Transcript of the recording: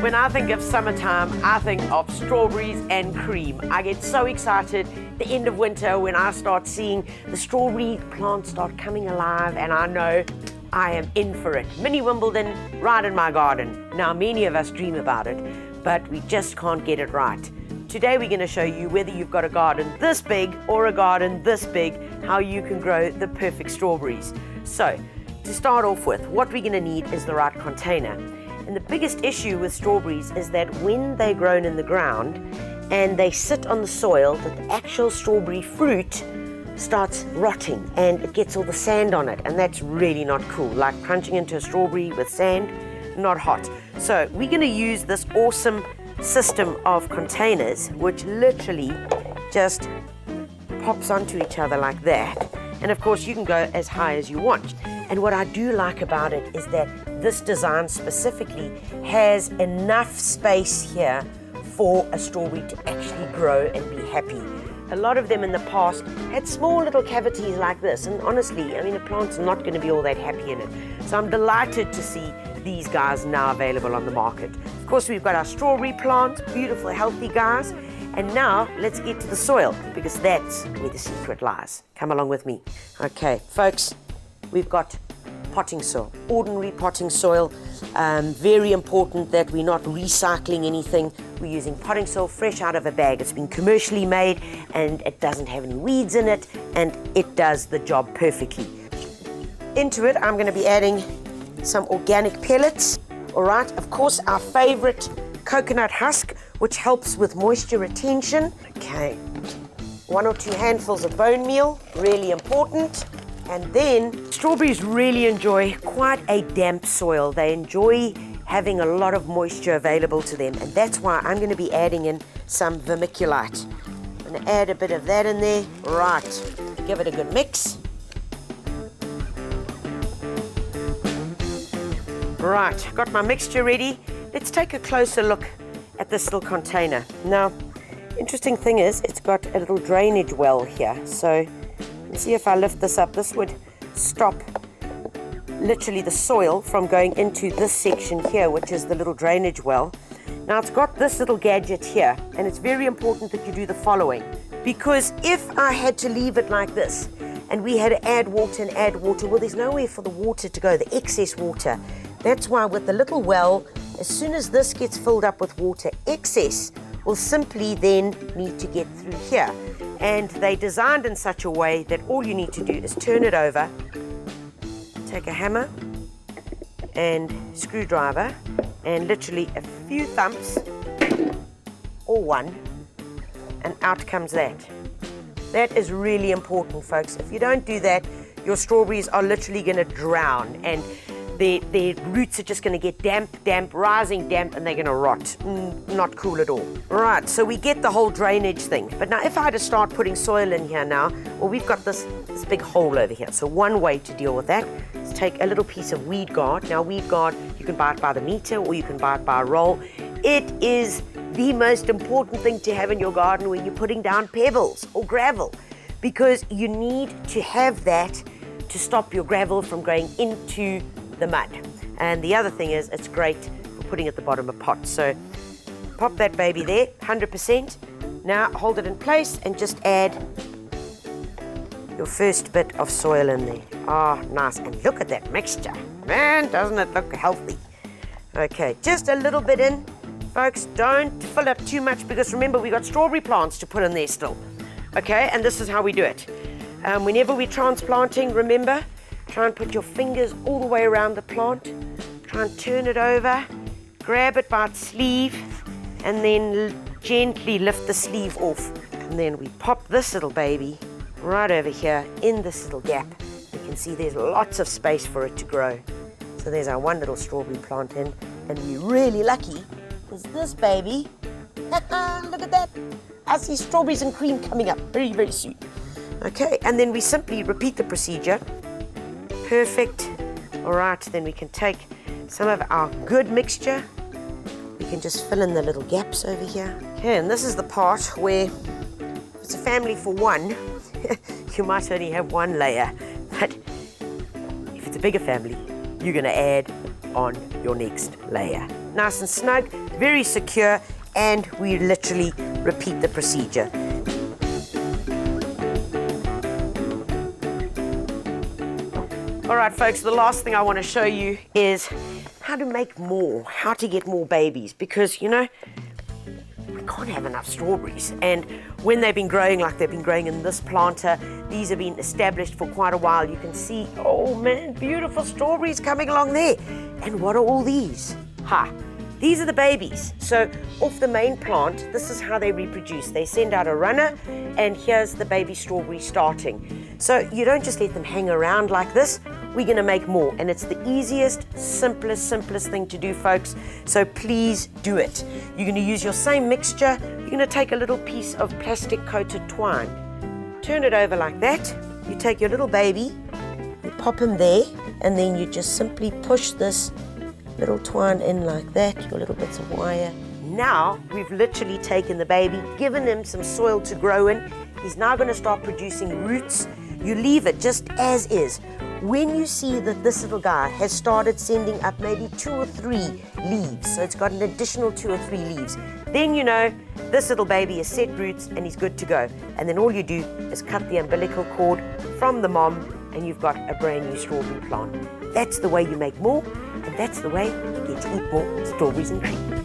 When I think of summertime, I think of strawberries and cream. I get so excited the end of winter when I start seeing the strawberry plants start coming alive, and I know I am in for it. Mini Wimbledon right in my garden. Now, many of us dream about it, but we just can't get it right. Today we're going to show you whether you've got a garden this big or a garden this big, how you can grow the perfect strawberries. So, to start off with, what we're going to need is the right container. And the biggest issue with strawberries is that when they're grown in the ground and they sit on the soil, that the actual strawberry fruit starts rotting and it gets all the sand on it, and that's really not cool. Like crunching into a strawberry with sand, not hot. So we're going to use this awesome system of containers which literally just pops onto each other like that. And of course you can go as high as you want. And what I do like about it is that this design specifically has enough space here for a strawberry to actually grow and be happy. A lot of them in the past had small little cavities like this, and honestly, I mean, a plant's not going to be all that happy in it. So I'm delighted to see these guys now available on the market. Of course, we've got our strawberry plants, beautiful, healthy guys. And now let's get to the soil, because that's where the secret lies. Come along with me. Okay, folks, we've got potting soil, ordinary potting soil. Very important that we're not recycling anything. We're using potting soil fresh out of a bag. It's been commercially made and it doesn't have any weeds in it, and it does the job perfectly. Into it, I'm going to be adding some organic pellets. All right, of course, our favorite coconut husk, which helps with moisture retention. Okay, 1 or 2 handfuls of bone meal, really important. And then strawberries really enjoy quite a damp soil. They enjoy having a lot of moisture available to them, and that's why I'm going to be adding in some vermiculite. I'm going to add a bit of that in there. Right, give it a good mix. Right, got my mixture ready. Let's take a closer look at this little container. Now, interesting thing is it's got a little drainage well here. So let's see if I lift this up. This would stop literally the soil from going into this section here, which is the little drainage well. Now it's got this little gadget here, and it's very important that you do the following, because if I had to leave it like this and we had to add water, well, there's nowhere for the water to go, the excess water. That's why with the little well, as soon as this gets filled up with water, excess will simply then need to get through here. And they designed in such a way that all you need to do is turn it over, take a hammer and screwdriver, and literally a few thumps, or one, and out comes that. That is really important, folks. If you don't do that, your strawberries are literally going to drown, and their roots are just going to get damp, rising damp, and they're going to rot. Not cool at all. Right, so we get the whole drainage thing. But now if I had to start putting soil in here now, well, we've got this big hole over here. So one way to deal with that is take a little piece of weed guard. Now weed guard, you can buy it by the meter or you can buy it by a roll. It is the most important thing to have in your garden when you're putting down pebbles or gravel, because you need to have that to stop your gravel from going into the mud. And the other thing is, it's great for putting at the bottom of pots. So pop that baby there, 100%. Now hold it in place and just add your first bit of soil in there. Oh, nice. And look at that mixture. Man, doesn't it look healthy? Okay, just a little bit in. Folks, don't fill up too much, because remember, we got strawberry plants to put in there still. Okay, and this is how we do it. Whenever we're transplanting, remember, try and put your fingers all the way around the plant. Try and turn it over, grab it by its sleeve, and then gently lift the sleeve off. And then we pop this little baby right over here in this little gap. You can see there's lots of space for it to grow. So there's our one little strawberry plant in, and we're really lucky because this baby, look at that. I see strawberries and cream coming up very, very soon. Okay, and then we simply repeat the procedure. Perfect. All right, then we can take some of our good mixture. We can just fill in the little gaps over here. Okay, and this is the part where if it's a family for one, you might only have one layer. But if it's a bigger family, you're going to add on your next layer. Nice and snug, very secure, and we literally repeat the procedure. All right, folks, the last thing I want to show you is how to make more, how to get more babies, because, you know, we can't have enough strawberries. And when they've been growing like they've been growing in this planter, these have been established for quite a while. You can see, oh man, beautiful strawberries coming along there. And what are all these? These are the babies. So off the main plant, this is how they reproduce. They send out a runner, and here's the baby strawberry starting. So you don't just let them hang around like this. We're gonna make more, and it's the easiest, simplest thing to do, folks. So please do it. You're gonna use your same mixture. You're gonna take a little piece of plastic coated twine, turn it over like that. You take your little baby, you pop him there, and then you just simply push this little twine in like that, your little bits of wire. Now we've literally taken the baby, given him some soil to grow in. He's now going to start producing roots. You leave it just as is. When you see that this little guy has started sending up maybe 2 or 3 leaves, so it's got an additional 2 or 3 leaves, then you know this little baby has set roots and he's good to go. And then all you do is cut the umbilical cord from the mom, and you've got a brand new strawberry plant. That's the way you make more, and that's the way you get to eat more strawberries and cream.